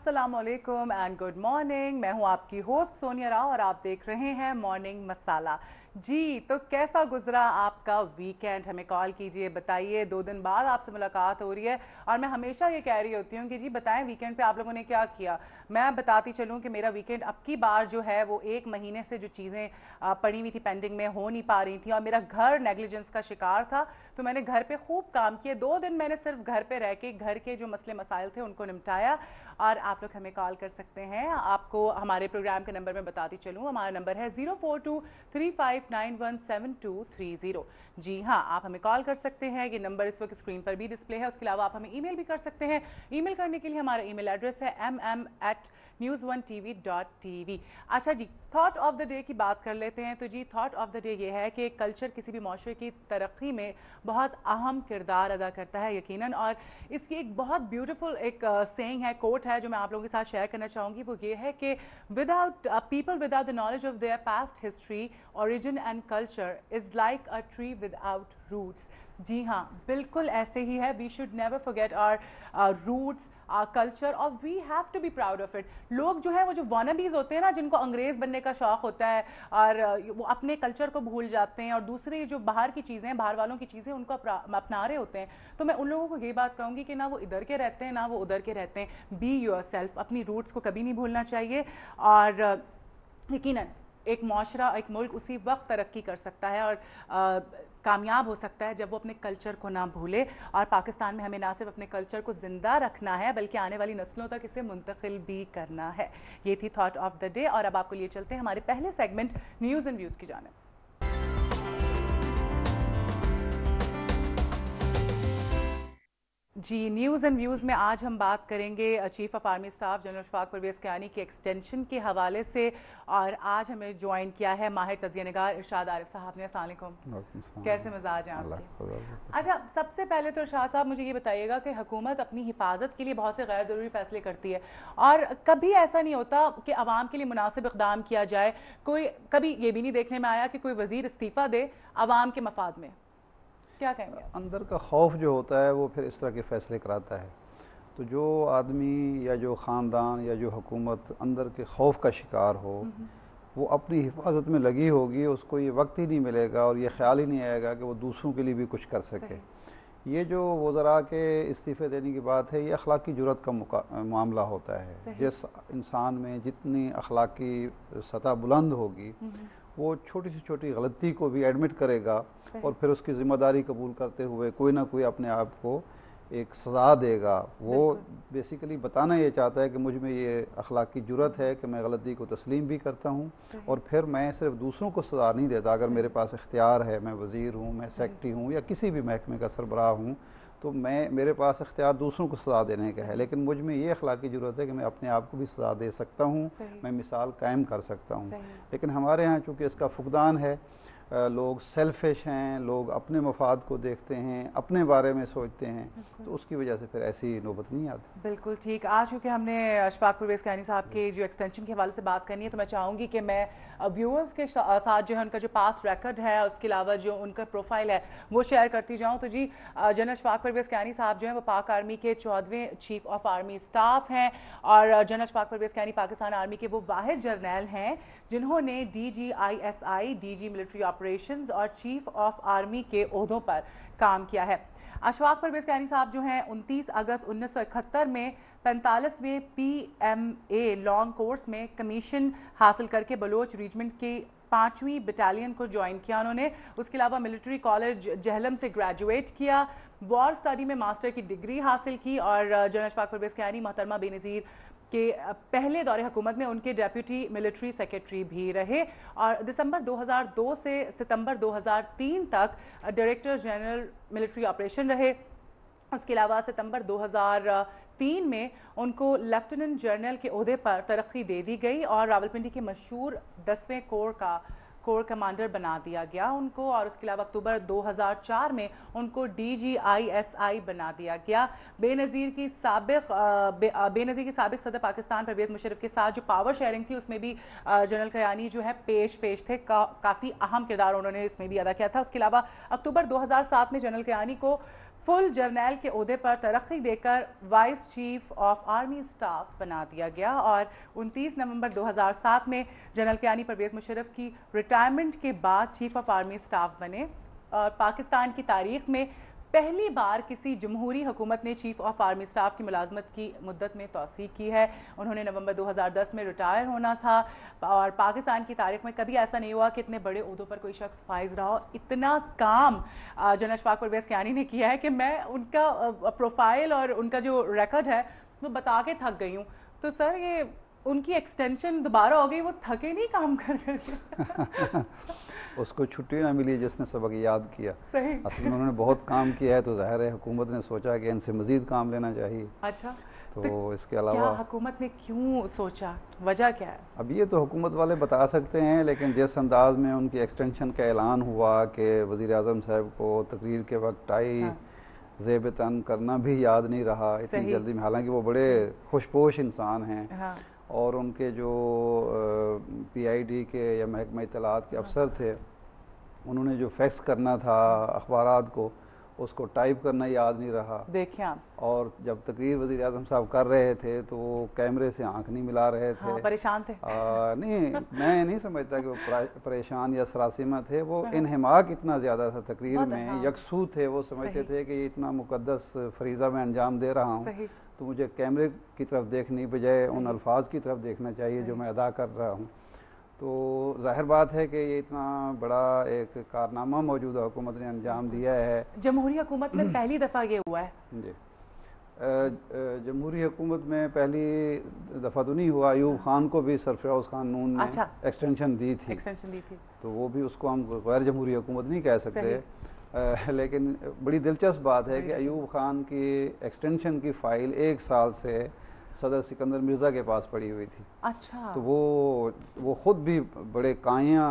अस्सलाम वालेकुम and good morning. मैं हूं आपकी होस्ट सोनिया राव और आप देख रहे हैं मॉर्निंग मसाला। जी, तो कैसा गुजरा आपका वीकेंड? हमें कॉल कीजिए, बताइए। 2 दिन बाद आपसे मुलाकात हो रही है और मैं हमेशा ये कह रही होती हूँ कि जी बताएं वीकेंड पे आप लोगों ने क्या किया। मैं बताती चलूँ कि मेरा वीकेंड अब की बार जो है वो 1 महीने से जो चीज़ें पड़ी हुई थी पेंडिंग में, हो नहीं पा रही थी और मेरा घर नेग्लिजेंस का शिकार था, तो मैंने घर पे खूब काम किए। 2 दिन मैंने सिर्फ घर पे रह के घर के जो मसले मसाइल थे उनको निपटाया। और आप लोग हमें कॉल कर सकते हैं। आपको हमारे प्रोग्राम के नंबर में बताती चलूँ, हमारा नंबर है 0423591730। जी हाँ, आप हमें कॉल कर सकते हैं। ये नंबर इस वक्त स्क्रीन पर भी डिस्प्ले है। उसके अलावा आप हमें ईमेल भी कर सकते हैं। ईमेल करने के लिए हमारा ईमेल एड्रेस है mm@news1tv.tv। अच्छा जी, थॉट ऑफ द डे की बात कर लेते हैं। तो जी थॉट ऑफ द डे ये है कि कल्चर किसी भी माशरे की तरक्की में बहुत अहम किरदार अदा करता है यकीनन। और इसकी एक बहुत ब्यूटीफुल एक सेइंग है, कोट है, जो मैं आप लोगों के साथ शेयर करना चाहूँगी। वो ये है कि without people without the knowledge of their past history, origin and culture is like a tree without roots. जी हाँ, बिल्कुल ऐसे ही है। We should never forget our roots, our culture, और we have to be proud of it. लोग जो है वो जो वानाबीज होते हैं ना, जिनको अंग्रेज़ बनने का शौक़ होता है और वो अपने कल्चर को भूल जाते हैं और दूसरी जो बाहर की चीज़ें, बाहर वालों की चीज़ें उनको अपना रहे होते हैं, तो मैं उन लोगों को ये बात कहूँगी कि ना वो इधर के रहते हैं ना वो उधर के रहते हैं। बी योर सेल्फ, अपनी रूट्स को कभी नहीं भूलना चाहिए। और यकीनन एक माशरा, एक मुल्क उसी वक्त तरक्की कर सकता है और कामयाब हो सकता है जब वो अपने कल्चर को ना भूले। और पाकिस्तान में हमें ना सिर्फ अपने कल्चर को ज़िंदा रखना है बल्कि आने वाली नस्लों तक इसे मुंतकिल भी करना है। ये थी थॉट ऑफ द डे। और अब आपको लिए चलते हैं हमारे पहले सेगमेंट न्यूज़ एंड व्यूज़ की जानिब। जी, न्यूज़ एंड व्यूज़ में आज हम बात करेंगे chief of army staff general Ashfaq Parvez Kayani की एक्सटेंशन के हवाले से। और आज हमें ज्वाइन किया है माहिर तज़िया निगार इरशाद आरिफ साहब ने। अस्सलाम वालेकुम, कैसे मिजाज हैं आपके? अच्छा, सबसे पहले तो इरशाद साहब मुझे ये बताइएगा कि हुकूमत अपनी हिफाजत के लिए बहुत से गैर ज़रूरी फैसले करती है और कभी ऐसा नहीं होता कि आवाम के लिए मुनासिब इक़दाम किया जाए। कभी ये भी नहीं देखने में आया कि कोई वज़ीर इस्तीफ़ा दे आवाम के मफाद में। क्या कहेंगे? अंदर का खौफ जो होता है वो फिर इस तरह के फ़ैसले कराता है। तो जो आदमी या जो ख़ानदान या जो हुकूमत अंदर के खौफ का शिकार हो, वो अपनी हिफाजत में लगी होगी, उसको ये वक्त ही नहीं मिलेगा और ये ख्याल ही नहीं आएगा कि वो दूसरों के लिए भी कुछ कर सके। ये जो वज़रा के इस्तीफ़े देने की बात है, ये अखलाकी जुर्रत का मामला होता है। जिस इंसान में जितनी अखलाकी सतह बुलंद होगी, वो छोटी से छोटी गलती को भी एडमिट करेगा और फिर उसकी ज़िम्मेदारी कबूल करते हुए कोई ना कोई अपने आप को एक सज़ा देगा। वो बेसिकली बताना ये चाहता है कि मुझ में ये अखलाकी जुर्रत है कि मैं गलती को तस्लीम भी करता हूँ और फिर मैं सिर्फ दूसरों को सज़ा नहीं देता। अगर मेरे पास इख्तियार है, मैं वज़ीर हूँ, मैं सेक्रेटरी हूँ या किसी भी महकमे का सरबराह हूँ, तो मेरे पास इख्तियार दूसरों को सज़ा देने का है, लेकिन मुझ में ये अखलाकी ज़रूरत है कि मैं अपने आप को भी सज़ा दे सकता हूँ, मैं मिसाल कायम कर सकता हूँ। लेकिन हमारे यहाँ चूँकि इसका फुकदान है, लोग सेल्फिश हैं, लोग अपने मफाद को देखते हैं, अपने बारे में सोचते हैं, तो उसकी वजह से फिर ऐसी नौबत नहीं आती। बिल्कुल ठीक। आज क्योंकि हमने अशफाक परवेज़ कियानी साहब के जो एक्सटेंशन के हवाले से बात करनी है, तो मैं चाहूँगी कि मैं व्यूअर्स के साथ जो है उनका जो पास्ट रिकॉर्ड है, उसके अलावा जो उनका प्रोफाइल है वो शेयर करती जाऊँ। तो जी जनरल अशफाक परवेज़ कियानी साहब जो हैं वो पाक आर्मी के 14वें चीफ ऑफ आर्मी स्टाफ हैं और जनरल अशफाक परवेज़ कियानी पाकिस्तान आर्मी के वो वाहिद जर्नैल हैं जिन्होंने DGISI, DG मिलिट्री ऑपरेशंस और चीफ ऑफ आर्मी के ओहदों पर काम किया है। अशफाक परवेज़ कियानी साहब जो हैं 29 अगस्त 1971 में 45वें PMA लॉन्ग कोर्स में कमीशन हासिल करके बलोच रेजिमेंट की 5वीं बटालियन को ज्वाइन किया उन्होंने। उसके अलावा मिलिट्री कॉलेज जहलम से ग्रेजुएट किया, वॉर स्टडी में मास्टर की डिग्री हासिल की और जनरल अशफाक परवेज़ कियानी मोहतरमा बेनज़ीर के पहले दौरे हुकूमत में उनके डेप्यूटी मिलिट्री सेक्रेटरी भी रहे और दिसंबर 2002 से सितंबर 2003 तक डायरेक्टर जनरल मिलिट्री ऑपरेशन रहे। उसके अलावा सितंबर 2003 में उनको लेफ्टिनेंट जनरल के ओहदे पर तरक्की दे दी गई और रावलपिंडी के मशहूर 10वें कोर कमांडर बना दिया गया उनको। और उसके अलावा अक्टूबर 2004 में उनको DGISI बना दिया गया। बेनज़ीर की साबिक सदर पाकिस्तान परवेज़ मुशर्रफ के साथ जो पावर शेयरिंग थी उसमें भी जनरल कियानी जो है पेश थे। काफ़ी अहम किरदार उन्होंने इसमें भी अदा किया था। उसके अलावा अक्टूबर 2007 में जनरल कियानी को फुल जर्नैल के ओहदे पर तरक्की देकर vice chief of army staff बना दिया गया और 29 नवंबर 2007 में जनरल कियानी परवेज़ मुशर्रफ की रिटायरमेंट के बाद चीफ ऑफ आर्मी स्टाफ बने। और पाकिस्तान की तारीख में पहली बार किसी जमहूरी हुकूमत ने चीफ ऑफ आर्मी स्टाफ की मुलाजमत की मुद्दत में तोसी की है। उन्होंने नवंबर 2010 में रिटायर होना था और पाकिस्तान की तारीख में कभी ऐसा नहीं हुआ कि इतने बड़े ओहदों पर कोई शख्स फाइज रहा हो। इतना काम जनरल अशफाक परवेज़ कियानी ने किया है कि मैं उनका प्रोफाइल और उनका जो रिकॉर्ड है वो बता के थक गई हूँ। तो सर ये उनकी एक्सटेंशन दोबारा हो गई, वो थके नहीं काम कर करके? उसको छुट्टी ना मिली जिसने सबक याद किया। सही। असल में उन्होंने बहुत काम किया है, तो ज़ाहिर है हुकूमत ने सोचा कि इनसे मज़ीद काम लेना चाहिए। अच्छा, तो इसके क्या अलावा हुकूमत ने क्यों सोचा, वजह क्या है? अब ये तो हुकूमत वाले बता सकते हैं, लेकिन जिस अंदाज में उनकी एक्सटेंशन का ऐलान हुआ कि वज़ीर आज़म साहब को तकरीर के वक्त टाई ज़ेब तन करना भी याद नहीं रहा इतनी जल्दी में, हालांकि वो बड़े खुशपोश इंसान हैं और उनके जो PID के या महकमा इत्तलात के अफसर थे, उन्होंने जो फैक्स करना था अखबारात को, उसको टाइप करना याद नहीं रहा। देखिए आप, और जब तकरीर वज़ीर आज़म साहब कर रहे थे तो वो कैमरे से आंख नहीं मिला रहे थे। हाँ, परेशान थे। नहीं, मैं नहीं समझता कि वो परेशान या सरासीमा थे, वो इन्हमाक इतना ज़्यादा था तकरीर में, यकसू थे, वो समझते थे कि ये इतना मुकद्दस फरीज़ा मैं अंजाम दे रहा हूँ तो मुझे कैमरे की तरफ देखने बजाय उन अल्फाज की तरफ देखना चाहिए जो मैं अदा कर रहा हूँ। तो जाहिर बात है कि ये इतना बड़ा एक कारनामा मौजूदा हुकूमत ने अंजाम दिया है। जमहूरी हुकूमत में पहली दफ़ा ये हुआ है जी। जमहूरी हुकूमत में पहली दफ़ा तो नहीं हुआ, अयूब खान को भी सरफराज खान नून ने एक्सटेंशन दी थी, तो वो भी उसको हम गैर जमहूरी हुकूमत नहीं कह सकते। लेकिन बड़ी दिलचस्प बात है कि अयूब खान की एक्सटेंशन की फ़ाइल 1 साल से सदर सिकंदर मिर्ज़ा के पास पड़ी हुई थी। अच्छा। तो वो ख़ुद भी बड़े काया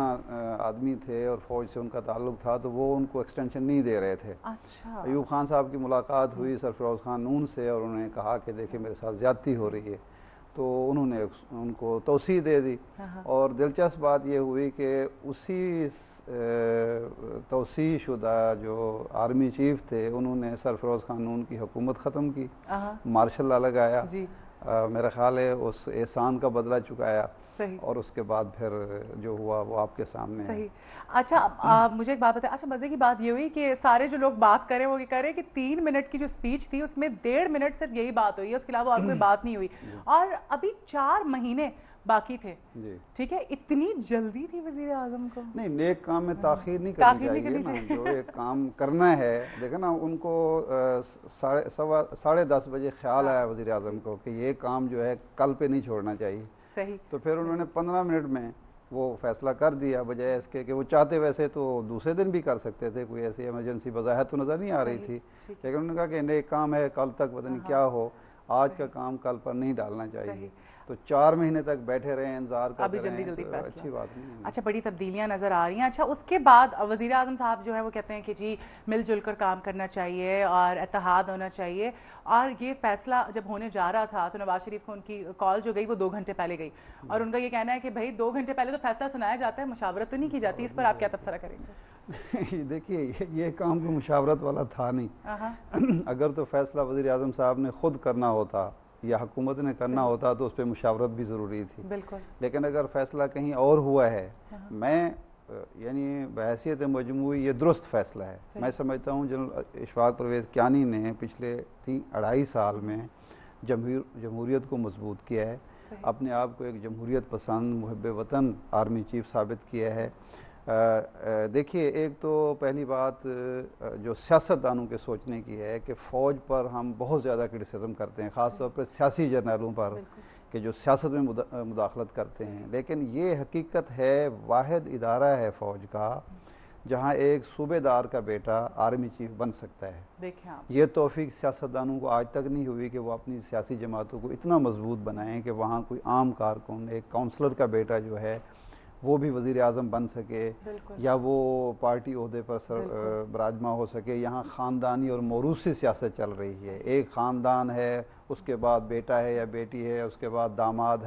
आदमी थे और फ़ौज से उनका ताल्लुक़ था, तो वो उनको एक्सटेंशन नहीं दे रहे थे। अच्छा। अयूब खान साहब की मुलाकात हुई सरफराज खान नून से और उन्होंने कहा कि देखिए मेरे साथ ज़्यादती हो रही है, तो उन्होंने उनको तौसीह दे दी। और दिलचस्प बात ये हुई कि उसी तौसीह शुदा जो आर्मी चीफ थे उन्होंने सरफराज खान नून की हुकूमत ख़त्म की, मार्शल लॉ लगाया, मेरा ख्याल है उस एहसान का बदला चुकाया। सही। और उसके बाद फिर जो हुआ वो आपके सामने सही है। अच्छा, मुझे एक बात बताएं। अच्छा, मज़े की बात ये हुई कि सारे जो लोग बात करें वो ये कह रहे हैं कि 3 मिनट की जो स्पीच थी उसमें 1.5 मिनट सिर्फ यही बात हुई है, उसके अलावा और कोई बात नहीं हुई, और अभी 4 महीने बाकी थे। ठीक है, इतनी जल्दी थी वज़ीर आज़म को? नहीं, नेक काम में ताख़ीर नहीं करनी चाहिए ना। जो एक काम करना है, देखो ना, उनको 10:30 बजे ख्याल आया वज़ीर आज़म को कि ये काम जो है कल पे नहीं छोड़ना चाहिए। सही। तो फिर उन्होंने 15 मिनट में वो फैसला कर दिया, बजाय इसके कि वो चाहते वैसे तो दूसरे दिन भी कर सकते थे, कोई ऐसी इमरजेंसी बज़ाहिर तो नज़र नहीं आ रही थी, लेकिन उन्होंने कहा कि नेक काम है, कल तक पता नहीं क्या हो, आज का काम कल पर नहीं डालना चाहिए। तो 4 महीने तक बैठे रहे, इंतजार करते अभी जल्दी तो फैसला, अच्छी बात नहीं है। अच्छा, बड़ी तब्दीलियां नज़र आ रही हैं। अच्छा, उसके बाद वज़ीर आज़म साहब जो है वो कहते हैं कि जी मिलजुल कर काम करना चाहिए और इत्तेहाद होना चाहिए, और ये फैसला जब होने जा रहा था तो नवाज शरीफ को उनकी कॉल जो गई वो 2 घंटे पहले गई, और उनका ये कहना है कि भाई 2 घंटे पहले तो फैसला सुनाया जाता है, मुशावरत तो नहीं की जाती। इस पर आप क्या तबसरा करेंगे? देखिए, ये काम कोई मुशावरत वाला था नहीं। अगर तो फैसला वज़ीर आज़म साहब ने खुद करना होता या हुकूमत ने करना होता तो उस पर मुशावरत भी ज़रूरी थी। बिल्कुल। लेकिन अगर फैसला कहीं और हुआ है, मैं यानी बहैसियत मजमूई ये दुरुस्त फ़ैसला है। मैं समझता हूँ जनरल अशफाक परवेज़ कियानी ने पिछले 2.5 साल में जमहूरियत को मजबूत किया है, अपने आप को एक जमहूरियत पसंद मुहब्बे वतन आर्मी चीफ साबित किया है। देखिए, एक तो पहली बात जो सियासतदानों के सोचने की है कि फ़ौज पर हम बहुत ज़्यादा क्रिटिसिज्म करते हैं, ख़ास तौर पर सियासी जर्नलों पर कि जो सियासत में मुदाखलत करते हैं, लेकिन ये हकीकत है वाहिद इदारा है फ़ौज का जहाँ एक सूबेदार का बेटा आर्मी चीफ बन सकता है। देखिए आप, ये तौफीक सियासतदानों को आज तक नहीं हुई कि वो अपनी सियासी जमातों को इतना मजबूत बनाएं कि वहाँ कोई आम कारकुन, एक काउंसलर का बेटा जो है वो भी वज़ीर आज़म बन सके या वो पार्टी ओहदे पर बराजमा हो सके। यहाँ ख़ानदानी और मौरूसी सियासत चल रही है, एक ख़ानदान है, उसके बाद बेटा है या बेटी है, उसके बाद दामाद है।